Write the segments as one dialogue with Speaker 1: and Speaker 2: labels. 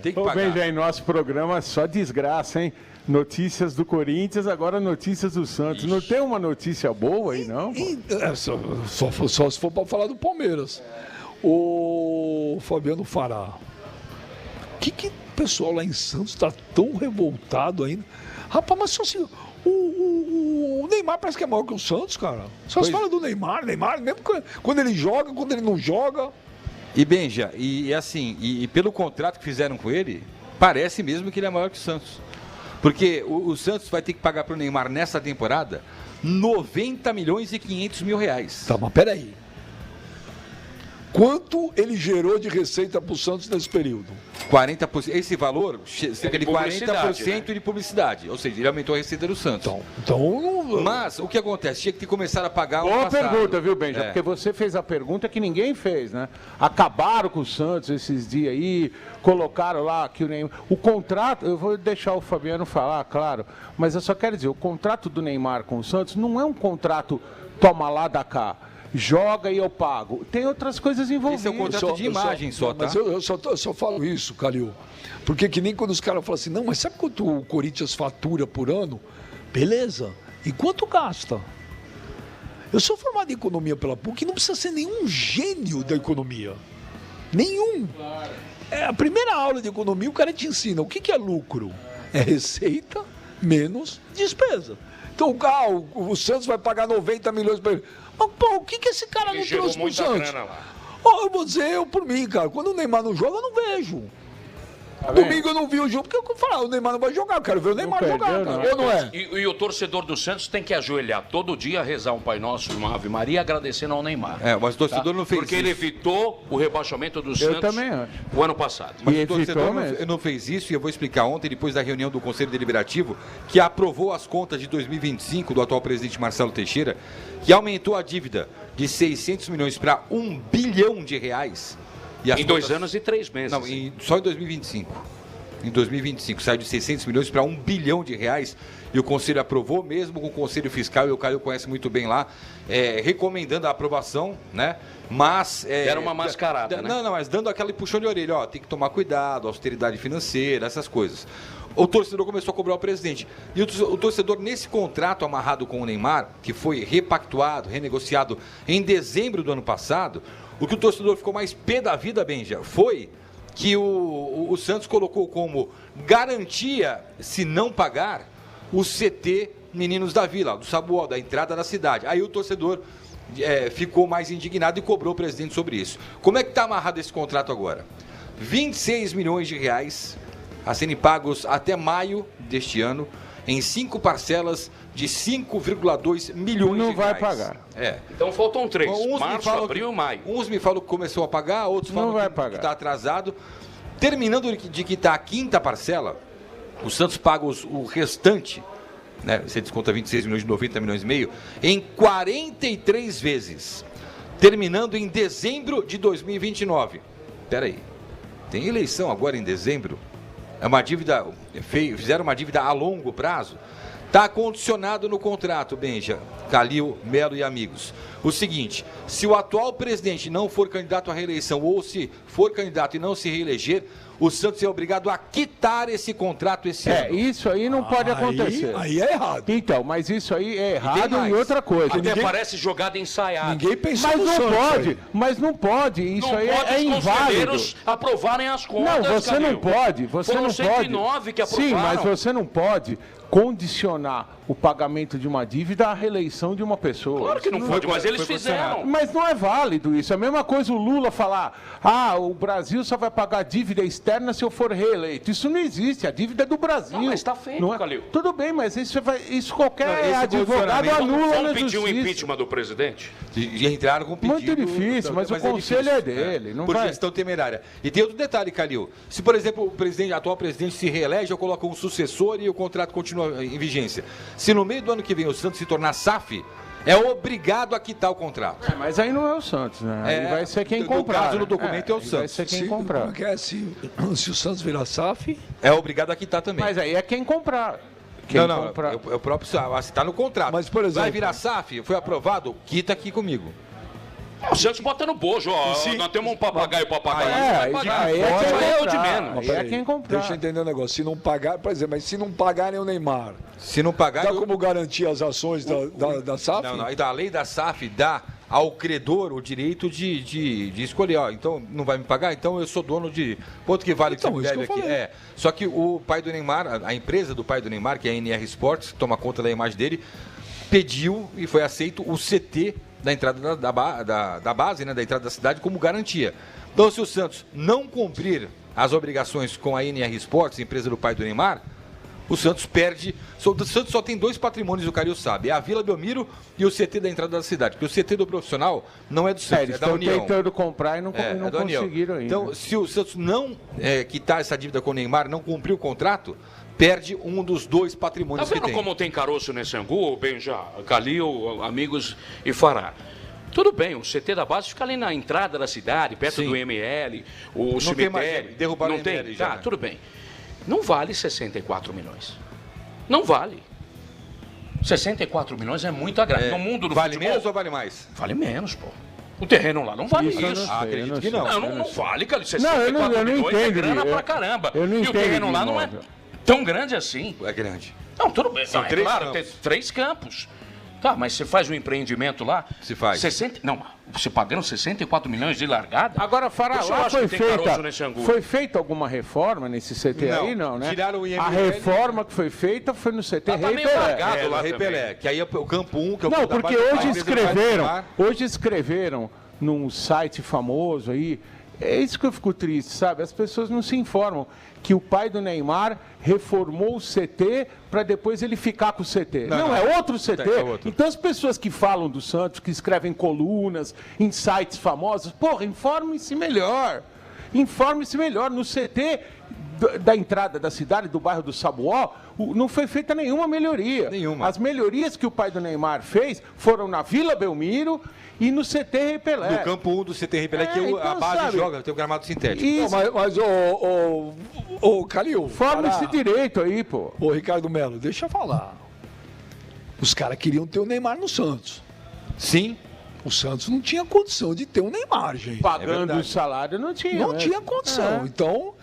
Speaker 1: Tem que
Speaker 2: Ô,
Speaker 1: pagar.
Speaker 2: Benja, em nosso programa só desgraça, hein? Notícias do Corinthians, agora notícias do Santos. Não tem uma notícia boa aí, não?
Speaker 3: Só se for para falar do Palmeiras. O Fabiano Fará. Que o pessoal lá em Santos está tão revoltado ainda? Rapaz, mas só assim, o Neymar parece que é maior que o Santos, cara. Só se fala do Neymar, mesmo quando ele joga, quando ele não joga.
Speaker 1: E Benja, e pelo contrato que fizeram com ele, parece mesmo que ele é maior que o Santos. Porque o Santos vai ter que pagar para o Neymar nessa temporada 90 milhões e 500 mil reais.
Speaker 3: Tá, mas peraí. Quanto ele gerou de receita para o Santos nesse período?
Speaker 1: 40%. Esse valor, cerca de 40%
Speaker 4: né?
Speaker 1: de publicidade. Ou seja, ele aumentou a receita do Santos.
Speaker 3: Então
Speaker 1: Mas o que acontece? Tinha que começar a pagar o
Speaker 2: Boa
Speaker 1: passado.
Speaker 2: pergunta, viu, Benja?
Speaker 1: É.
Speaker 2: Porque você fez a pergunta que ninguém fez, né? Acabaram com o Santos esses dias aí, colocaram lá que o Neymar... O contrato, eu vou deixar o Fabiano falar, claro, mas eu só quero dizer, o contrato do Neymar com o Santos não é um contrato toma lá, dá cá. Joga e eu pago. Tem outras coisas envolvidas.
Speaker 1: Esse é o contrato de imagem só, tá?
Speaker 3: Mas eu só falo isso, Calil. Porque que nem quando os caras falam assim, não, mas sabe quanto o Corinthians fatura por ano? Beleza. E quanto gasta? Eu sou formado em economia pela PUC e não precisa ser nenhum gênio da economia. Nenhum. É, a primeira aula de economia o cara te ensina o que é lucro. É receita menos despesa. Então o Santos vai pagar 90 milhões para ele. Mas, pô, o que esse cara não trouxe pro Santos? Eu vou dizer por mim, cara. Quando o Neymar não joga, eu não vejo. Domingo eu não vi o jogo, porque eu falo, o Neymar não vai jogar, eu quero ver o Neymar jogar, cara. Ou não é?
Speaker 4: E o torcedor do Santos tem que ajoelhar todo dia, rezar um Pai Nosso e uma Ave Maria, agradecendo ao Neymar.
Speaker 1: É, mas o torcedor não fez
Speaker 4: Porque
Speaker 1: isso.
Speaker 4: ele evitou o rebaixamento do
Speaker 2: Eu
Speaker 4: Santos
Speaker 2: também acho.
Speaker 4: o ano passado.
Speaker 1: Mas
Speaker 2: E
Speaker 1: o torcedor
Speaker 2: evitou mesmo.
Speaker 1: não fez isso, e eu vou explicar ontem, depois da reunião do Conselho Deliberativo, que aprovou as contas de 2025 do atual presidente Marcelo Teixeira, que aumentou a dívida de 600 milhões para 1 bilhão de reais. E as
Speaker 4: Em 2 anos e 3 meses.
Speaker 1: Não, só em 2025. Em 2025, saiu de 600 milhões para 1 bilhão de reais. E o Conselho aprovou, mesmo com o Conselho Fiscal, e o Caio conhece muito bem lá, recomendando a aprovação, né? Mas...
Speaker 4: Era uma mascarada, né?
Speaker 1: Não, mas dando aquele puxão de orelha, ó, tem que tomar cuidado, austeridade financeira, essas coisas. O torcedor começou a cobrar o presidente. E o torcedor, nesse contrato amarrado com o Neymar, que foi repactuado, renegociado em dezembro do ano passado, o que o torcedor ficou mais pé da vida, Benja, foi que o Santos colocou como garantia, se não pagar, o CT Meninos da Vila, do Sabuó, da entrada da cidade. Aí o torcedor ficou mais indignado e cobrou o presidente sobre isso. Como é que está amarrado esse contrato agora? 26 milhões de reais a serem pagos até maio deste ano, em 5 parcelas de 5,2 milhões
Speaker 2: Não
Speaker 1: de
Speaker 2: vai
Speaker 1: reais.
Speaker 2: pagar.
Speaker 4: Então faltam 3,
Speaker 1: Uns me
Speaker 4: março,
Speaker 1: falam
Speaker 4: abril e maio.
Speaker 1: Uns me falam que começou a pagar, outros
Speaker 2: Não
Speaker 1: falam
Speaker 2: vai
Speaker 1: que
Speaker 2: pagar.
Speaker 1: está atrasado. Terminando de quitar a quinta parcela, o Santos paga o restante, né? Você desconta 26 milhões de 90 milhões e meio, em 43 vezes. Terminando em dezembro de 2029. Espera aí, tem eleição agora em dezembro? É uma dívida, fizeram uma dívida a longo prazo? Está condicionado no contrato, Benja, Calil, Melo e amigos. O seguinte, se o atual presidente não for candidato à reeleição ou se for candidato e não se reeleger, o Santos é obrigado a quitar esse contrato esse ano.
Speaker 2: Isso aí não pode acontecer.
Speaker 3: Aí é errado.
Speaker 2: Então, mas isso aí é errado
Speaker 1: mais.
Speaker 2: e outra coisa.
Speaker 4: Até parece jogada ensaiada.
Speaker 3: Ninguém pensou
Speaker 2: Mas
Speaker 3: no
Speaker 2: não
Speaker 3: Santos
Speaker 2: pode,
Speaker 3: aí.
Speaker 2: mas não pode. Isso
Speaker 4: Não
Speaker 2: aí
Speaker 4: pode
Speaker 2: é
Speaker 4: os
Speaker 2: inválido.
Speaker 4: conselheiros aprovarem as contas,
Speaker 2: Não, você
Speaker 4: Calil.
Speaker 2: não pode. Você
Speaker 4: Foram
Speaker 2: não
Speaker 4: 109
Speaker 2: pode.
Speaker 4: que aprovaram.
Speaker 2: Sim, mas você não pode condicionar o pagamento de uma dívida à reeleição de uma pessoa.
Speaker 4: Claro que não
Speaker 2: Isso
Speaker 4: pode, mas eles fizeram.
Speaker 2: Mas não é válido isso. É a mesma coisa o Lula falar: o Brasil só vai pagar dívida externa se eu for reeleito. Isso não existe. A dívida é do Brasil.
Speaker 4: Não, mas tá feito,
Speaker 2: Não é...
Speaker 4: Calil.
Speaker 2: Tudo bem, mas isso qualquer
Speaker 1: Não, esse
Speaker 2: advogado
Speaker 1: condicionamento-
Speaker 2: anula na
Speaker 4: Vamos pedir o
Speaker 2: justiça.
Speaker 4: impeachment do presidente?
Speaker 1: E entraram com pedido.
Speaker 2: Muito difícil, mas o conselho é dele, não
Speaker 1: por
Speaker 2: vai.
Speaker 1: gestão temerária. E tem outro detalhe, Calil. Se, por exemplo, o atual presidente se reelege, eu coloco um sucessor e o contrato continua em vigência. Se no meio do ano que vem o Santos se tornar SAF, é obrigado a quitar o contrato.
Speaker 2: Mas aí não é o Santos, né? Aí vai ser quem
Speaker 1: no
Speaker 2: comprar.
Speaker 1: caso, no
Speaker 2: né?
Speaker 1: documento é o
Speaker 2: aí Vai
Speaker 1: Santos.
Speaker 2: ser quem
Speaker 3: Se-
Speaker 2: comprar.
Speaker 3: como é que é? Se o Santos virar SAF,
Speaker 1: É obrigado a quitar também.
Speaker 2: Mas aí é quem comprar. Quem
Speaker 1: não,
Speaker 2: comprar.
Speaker 1: é o próprio SAF. Está no contrato.
Speaker 3: Mas, por exemplo-
Speaker 1: Vai virar SAF, foi aprovado, quita aqui comigo.
Speaker 4: O Santos bota no bojo, ó. Nós temos um papagaio vai pagar.
Speaker 2: Aí
Speaker 4: é o de menos.
Speaker 2: É quem comprar.
Speaker 3: Deixa eu entender um negócio. Se não pagar, por exemplo, mas se não pagarem o Neymar,
Speaker 1: Se não pagar...
Speaker 3: dá como garantir as ações da SAF?
Speaker 1: Não, não. Então, a lei da SAF dá ao credor o direito de escolher. Ó, então, não vai me pagar? Então, eu sou dono de... Quanto que vale
Speaker 3: Então,
Speaker 1: que você
Speaker 3: isso
Speaker 1: deve
Speaker 3: que eu
Speaker 1: aqui?
Speaker 3: falei.
Speaker 1: Só que o pai do Neymar, a empresa do pai do Neymar, que é a NR Sports, que toma conta da imagem dele, pediu e foi aceito o CT da entrada da base, né, da entrada da cidade, como garantia. Então, se o Santos não cumprir as obrigações com a NR Sports, empresa do pai do Neymar, o Santos perde. O Santos só tem 2 patrimônios, o Calil sabe. É a Vila Belmiro e o CT da entrada da cidade. Porque o CT do profissional não é do Santos,
Speaker 2: Eles
Speaker 1: é da
Speaker 2: estão
Speaker 1: União.
Speaker 2: tentando comprar e não
Speaker 1: É da União.
Speaker 2: conseguiram ainda.
Speaker 1: Então, se o Santos não quitar essa dívida com o Neymar, não cumprir o contrato, perde um dos 2
Speaker 4: Tá
Speaker 1: patrimônios que
Speaker 4: vendo
Speaker 1: tem.
Speaker 4: como tem caroço nesse angu, Benja, Calil, amigos e Fará? Tudo bem, o CT da base fica ali na entrada da cidade, perto
Speaker 1: Sim.
Speaker 4: do ML, o
Speaker 1: Não tem mais,
Speaker 4: cemitério.
Speaker 1: derrubaram
Speaker 4: não
Speaker 1: o
Speaker 4: tem?
Speaker 1: ML já,
Speaker 4: Tá,
Speaker 1: né?
Speaker 4: tudo bem. Não vale 64 milhões. Não vale. 64 milhões é muito grande. No mundo do
Speaker 1: Vale
Speaker 4: futebol,
Speaker 1: menos ou vale mais?
Speaker 4: vale menos, pô. O terreno lá não vale
Speaker 2: Isso eu
Speaker 4: isso.
Speaker 2: não sei,
Speaker 1: acredito
Speaker 2: eu
Speaker 1: que
Speaker 2: sei.
Speaker 1: não.
Speaker 4: Não vale, cara.
Speaker 2: eu não
Speaker 4: 64 milhões é
Speaker 2: entendo,
Speaker 4: grana
Speaker 2: eu-
Speaker 4: pra caramba.
Speaker 2: eu não
Speaker 4: e o
Speaker 2: entendo
Speaker 4: terreno
Speaker 2: de
Speaker 4: lá não é
Speaker 2: imóvel.
Speaker 4: tão grande assim.
Speaker 1: É grande.
Speaker 4: Não, tudo bem.
Speaker 1: São
Speaker 4: Não, é
Speaker 1: 3
Speaker 4: claro,
Speaker 1: campos.
Speaker 4: tem 3 campos. Tá, mas você faz um empreendimento lá...
Speaker 1: Se faz.
Speaker 4: 60, não, você pagando 64 milhões de largada...
Speaker 2: Agora, Fará,
Speaker 4: Por isso eu
Speaker 2: lá
Speaker 4: acho que tem caroço nesse angu.
Speaker 2: foi feita alguma reforma nesse CT
Speaker 1: Não,
Speaker 2: aí, não, né?
Speaker 1: tiraram o IML.
Speaker 2: A reforma que foi feita foi no CT
Speaker 4: Ah, tá
Speaker 2: Rei
Speaker 4: meio
Speaker 2: Pelé.
Speaker 4: largado.
Speaker 1: Do
Speaker 4: lá
Speaker 1: Rei
Speaker 4: também.
Speaker 1: Pelé, que aí é o campo 1, que é o
Speaker 2: Não,
Speaker 1: da
Speaker 2: porque
Speaker 1: base da
Speaker 2: hoje
Speaker 1: empresa do pai do Neymar.
Speaker 2: escreveram num site famoso aí, é isso que eu fico triste, sabe? As pessoas não se informam que o pai do Neymar reformou o CT para depois ele ficar com o CT. Não, é outro CT.
Speaker 1: É outro.
Speaker 2: Então as pessoas que falam do Santos, que escrevem colunas em sites famosos, porra, informem-se melhor. Informe-se melhor. No CT da entrada da cidade, do bairro do Sabuó, não foi feita nenhuma melhoria.
Speaker 1: Nenhuma.
Speaker 2: As melhorias que o pai do Neymar fez foram na Vila Belmiro e no CT Rei Pelé.
Speaker 1: No campo 1 do CT Rei Pelé, que a
Speaker 2: então,
Speaker 1: base
Speaker 2: sabe,
Speaker 1: joga, tem o gramado sintético.
Speaker 2: Isso,
Speaker 3: Mas ô Calil,
Speaker 2: forma-se
Speaker 3: Pará,
Speaker 2: direito aí, pô.
Speaker 3: ô Ricardo Melo, deixa eu falar. Os caras queriam ter o Neymar no Santos.
Speaker 1: Sim.
Speaker 3: O Santos não tinha condição de ter o Neymar, gente.
Speaker 2: Pagando
Speaker 1: verdade.
Speaker 2: o salário não tinha.
Speaker 3: Não
Speaker 2: né?
Speaker 3: tinha condição.
Speaker 2: É.
Speaker 3: Então,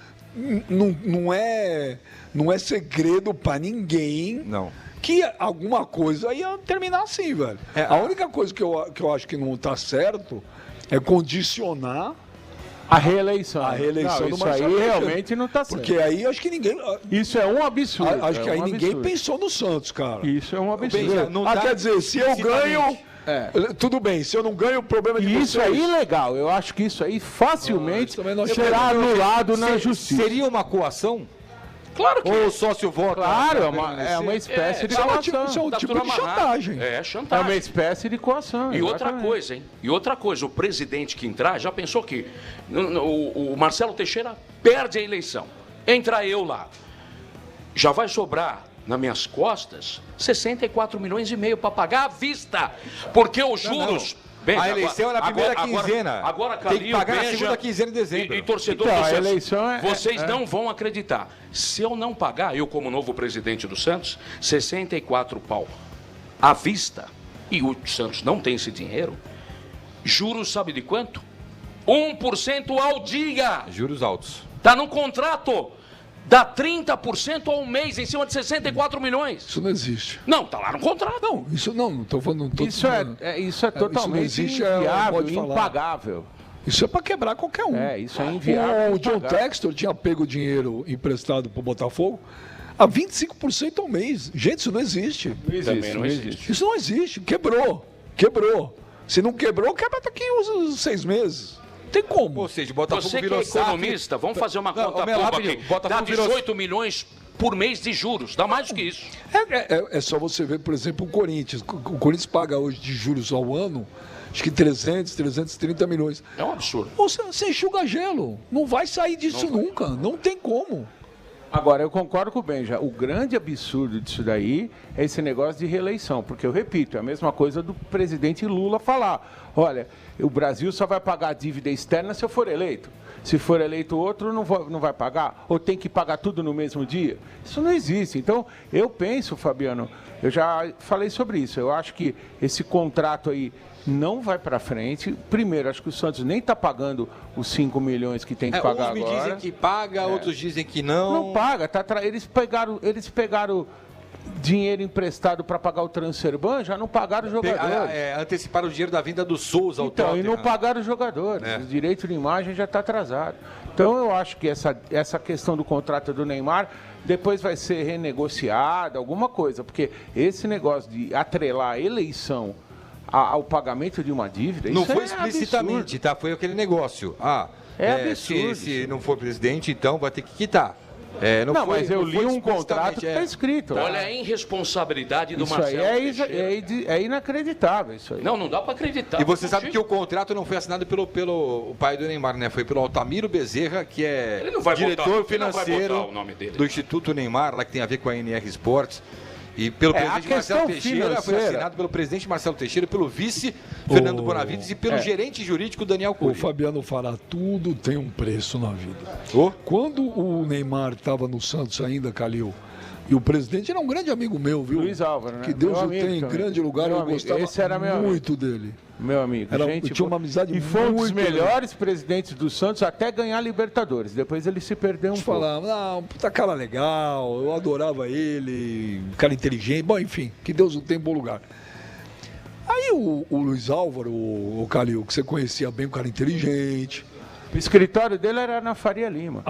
Speaker 3: não é segredo pra ninguém
Speaker 1: Não.
Speaker 3: que alguma coisa ia terminar assim, velho.
Speaker 1: É,
Speaker 3: a única coisa que eu acho que não tá certo é condicionar
Speaker 2: A reeleição.
Speaker 3: a reeleição
Speaker 2: Não,
Speaker 3: do
Speaker 2: isso
Speaker 3: Marcelo
Speaker 2: aí
Speaker 3: Teixeira.
Speaker 2: realmente não está certo.
Speaker 3: Porque aí eu acho que ninguém.
Speaker 2: Isso é um absurdo.
Speaker 3: Acho que
Speaker 2: é
Speaker 3: aí
Speaker 2: um
Speaker 3: ninguém
Speaker 2: absurdo.
Speaker 3: pensou no Santos, cara.
Speaker 2: Isso é um absurdo.
Speaker 1: Benja, não tá
Speaker 3: quer dizer, se eu ganho. Tudo bem, se eu não ganho, o problema é de
Speaker 2: E isso
Speaker 3: vocês.
Speaker 2: aí é legal. Eu acho que isso aí facilmente
Speaker 3: isso também não
Speaker 2: será
Speaker 3: achei.
Speaker 2: anulado na justiça.
Speaker 1: Seria uma coação?
Speaker 4: Claro que
Speaker 1: Ou o sócio vota?
Speaker 2: Claro,
Speaker 1: pra
Speaker 2: é uma
Speaker 1: permanecer?
Speaker 2: espécie de
Speaker 3: Isso é um
Speaker 2: coação.
Speaker 3: tipo,
Speaker 4: tá
Speaker 3: tipo
Speaker 4: tudo
Speaker 3: de
Speaker 4: amarrado.
Speaker 3: chantagem.
Speaker 4: É
Speaker 2: É
Speaker 4: chantagem.
Speaker 2: uma espécie de coação.
Speaker 4: E outra
Speaker 2: exatamente.
Speaker 4: coisa, hein? E outra coisa, o presidente que entrar já pensou que o Marcelo Teixeira perde a eleição. Entra eu lá. Já vai sobrar nas minhas costas 64 milhões e meio para pagar à vista. Porque os juros. Bem,
Speaker 1: A eleição é na primeira quinzena.
Speaker 4: Agora,
Speaker 1: Tem que
Speaker 4: Calil,
Speaker 1: pagar na
Speaker 4: Benja
Speaker 1: segunda quinzena de dezembro.
Speaker 4: E torcedor
Speaker 2: Então,
Speaker 4: do
Speaker 2: a
Speaker 4: Santos,
Speaker 2: eleição é-
Speaker 4: vocês não vão acreditar. Se eu não pagar, eu como novo presidente do Santos, 64 pau à vista, e o Santos não tem esse dinheiro, juros sabe de quanto? 1% ao dia.
Speaker 1: Juros altos.
Speaker 4: Tá no contrato. Dá 30% ao mês em cima de 64 milhões.
Speaker 3: Isso não existe.
Speaker 4: Não, tá lá no contrato.
Speaker 3: Não, isso não tô falando. Não tô
Speaker 2: Isso
Speaker 3: falando.
Speaker 2: isso é totalmente
Speaker 3: existe, é um
Speaker 2: inviável,
Speaker 3: modo de falar.
Speaker 2: impagável.
Speaker 3: Isso é pra quebrar qualquer um.
Speaker 2: É, isso é inviável.
Speaker 3: O John
Speaker 2: impagável.
Speaker 3: Textor tinha pego dinheiro emprestado pro Botafogo a 25% ao mês. Gente, isso não existe.
Speaker 4: Também não existe.
Speaker 3: Isso não existe. Quebrou. Quebrou. Se não quebrou, quebra daqui uns 6 meses. Não tem como.
Speaker 1: Ou seja, Botafogo
Speaker 4: Você que é
Speaker 1: virou SAF.
Speaker 4: economista, vamos fazer uma
Speaker 1: Não,
Speaker 4: conta
Speaker 1: Melo,
Speaker 4: boba
Speaker 1: rapidinho.
Speaker 4: aqui.
Speaker 1: Botafogo
Speaker 4: Dá
Speaker 1: virou-
Speaker 4: 18 milhões por mês de juros. Dá mais do que isso.
Speaker 3: É só você ver, por exemplo, o Corinthians. O Corinthians paga hoje de juros ao ano, acho que 330 milhões.
Speaker 4: É um absurdo.
Speaker 3: Você enxuga gelo. Não vai sair disso nunca. Não tem como.
Speaker 2: Agora, eu concordo com o Benja. O grande absurdo disso daí é esse negócio de reeleição. Porque, eu repito, é a mesma coisa do presidente Lula falar. Olha, o Brasil só vai pagar a dívida externa se eu for eleito. Se for eleito outro, não vai pagar? Ou tem que pagar tudo no mesmo dia? Isso não existe. Então, eu penso, Fabiano, eu já falei sobre isso. Eu acho que esse contrato aí não vai para frente. Primeiro, acho que o Santos nem está pagando os 5 milhões que tem que pagar agora.
Speaker 1: Uns me dizem que paga, outros dizem que não.
Speaker 2: Não paga. Eles pegaram dinheiro emprestado para pagar o transferban, já não pagaram os jogadores.
Speaker 1: Anteciparam o dinheiro da vinda do Souza ao
Speaker 2: Então, e não
Speaker 1: Tottenham.
Speaker 2: pagaram os jogadores. O direito de imagem já está atrasado. Então, eu acho que essa questão do contrato do Neymar depois vai ser renegociada, alguma coisa. Porque esse negócio de atrelar a eleição ao pagamento de uma dívida,
Speaker 1: não
Speaker 2: isso
Speaker 1: foi
Speaker 2: é
Speaker 1: explicitamente,
Speaker 2: absurdo.
Speaker 1: tá? Foi aquele negócio.
Speaker 2: Absurdo.
Speaker 1: Se não for presidente, então vai ter que quitar.
Speaker 2: Mas eu li um contrato que está escrito.
Speaker 4: Olha a irresponsabilidade do
Speaker 2: Isso
Speaker 4: Marcelo Teixeira.
Speaker 2: é inacreditável isso aí.
Speaker 4: Não dá para acreditar.
Speaker 1: E você sabe que o contrato não foi assinado pelo pai do Neymar, né? Foi pelo Altamiro Bezerra, que é diretor financeiro
Speaker 4: o nome dele.
Speaker 1: do Instituto Neymar, lá que tem a ver com a NR Sports. E pelo presidente Marcelo Teixeira, foi assinado pelo presidente Marcelo Teixeira, pelo vice Fernando Bonavides e pelo gerente jurídico Daniel
Speaker 3: O
Speaker 1: Coelho.
Speaker 3: Fabiano fará tudo tem um preço na vida.
Speaker 1: Oh.
Speaker 3: Quando o Neymar estava no Santos ainda, Calil, e o presidente era um grande amigo meu, viu?
Speaker 2: Luiz Álvaro, né?
Speaker 3: Que Deus
Speaker 2: Meu
Speaker 3: o
Speaker 2: amigo
Speaker 3: tenha em
Speaker 2: também.
Speaker 3: grande lugar,
Speaker 2: Meu
Speaker 3: eu
Speaker 2: amigo.
Speaker 3: gostava
Speaker 2: Esse era meu
Speaker 3: muito dele.
Speaker 2: Meu amigo,
Speaker 3: Eu tinha uma amizade
Speaker 2: e foi um dos
Speaker 3: muito
Speaker 2: melhores presidentes do Santos até ganhar a Libertadores. Depois ele se perdeu um pouco.
Speaker 3: Falava, não, puta cara legal, eu adorava ele, cara inteligente, bom, enfim, que Deus o tenha em bom lugar. Aí o Luiz Álvaro, o Calil, que você conhecia bem, um cara inteligente.
Speaker 2: O escritório dele era na Faria Lima.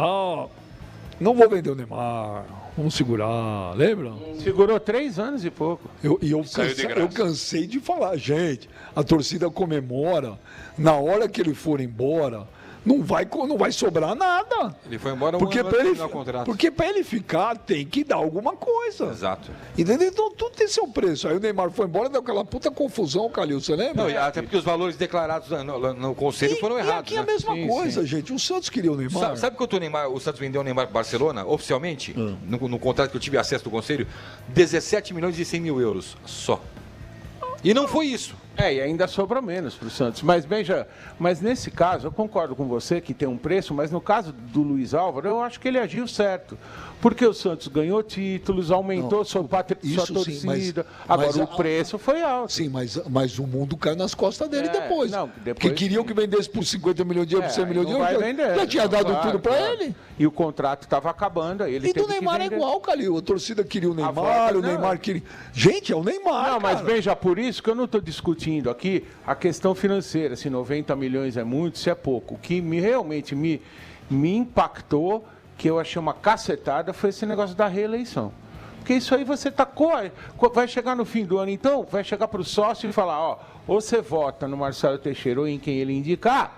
Speaker 3: Não vou vender o Neymar, vamos segurar, lembra?
Speaker 2: Segurou 3 anos e pouco.
Speaker 3: Eu
Speaker 4: Saiu de graça.
Speaker 3: cansei de falar, gente, a torcida comemora, na hora que ele for embora, não vai sobrar nada.
Speaker 1: Ele foi embora
Speaker 3: Porque
Speaker 1: ano
Speaker 3: para
Speaker 1: antes de
Speaker 3: ele,
Speaker 1: terminar o contrato.
Speaker 3: porque pra ele ficar, tem que dar alguma coisa.
Speaker 1: Exato.
Speaker 3: Entendeu? Então tudo tem seu preço. Aí o Neymar foi embora, deu aquela puta confusão, Calil, você lembra?
Speaker 1: Não, até porque os valores declarados no conselho foram errados.
Speaker 3: E aqui é a
Speaker 1: né?
Speaker 3: mesma coisa, gente. O Santos queria o Neymar.
Speaker 1: Sabe quanto o Santos vendeu o Neymar para o Barcelona, oficialmente, no contrato que eu tive acesso do conselho? 17 milhões e 100 mil euros só. E não foi isso.
Speaker 2: E ainda sobra menos para o Santos. Mas, Benja, nesse caso, eu concordo com você que tem um preço, mas no caso do Luiz Álvaro, eu acho que ele agiu certo. Porque o Santos ganhou títulos, aumentou sua torcida. Agora, o preço foi alto.
Speaker 3: Sim, mas o mundo caiu nas costas dele depois. Porque queriam que vendesse por 50 milhões de euros, por 100 milhões de euros. Já tinha dado tudo para ele.
Speaker 2: E o contrato estava acabando. Aí ele
Speaker 3: e do Neymar é igual, Calil. A torcida queria o Neymar, o Neymar queria... Gente, é o Neymar,
Speaker 2: Não, mas Benja, por isso que eu não estou discutindo aqui a questão financeira, se 90 milhões é muito, se é pouco. O que realmente me impactou, que eu achei uma cacetada, foi esse negócio da reeleição. Porque isso aí você vai chegar no fim do ano, então, vai chegar para o sócio e falar, ou você vota no Marcelo Teixeira ou em quem ele indicar,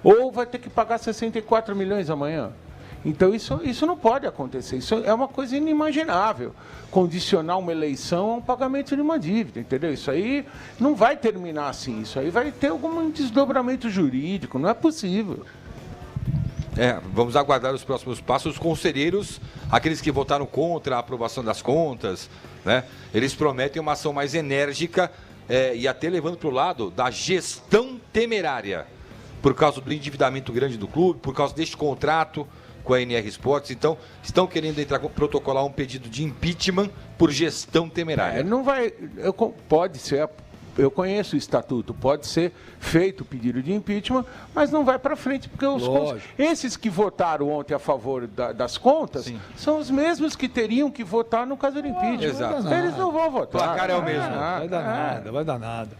Speaker 2: ou vai ter que pagar 64 milhões amanhã. Então, isso não pode acontecer. Isso é uma coisa inimaginável. Condicionar uma eleição a um pagamento de uma dívida, entendeu? Isso aí não vai terminar assim. Isso aí vai ter algum desdobramento jurídico. Não é possível.
Speaker 1: Vamos aguardar os próximos passos. Os conselheiros, aqueles que votaram contra a aprovação das contas, né? Eles prometem uma ação mais enérgica e até levando para o lado da gestão temerária. Por causa do endividamento grande do clube, por causa deste contrato com a NR Sports. Então, estão querendo protocolar um pedido de impeachment por gestão temerária.
Speaker 2: Não vai... Pode ser... Eu conheço o estatuto, pode ser feito o pedido de impeachment, mas não vai para frente, porque esses que votaram ontem a favor das contas são os mesmos que teriam que votar no caso do impeachment.
Speaker 1: Exato.
Speaker 2: Eles não vão votar.
Speaker 1: O placar é o mesmo.
Speaker 3: Vai dar nada.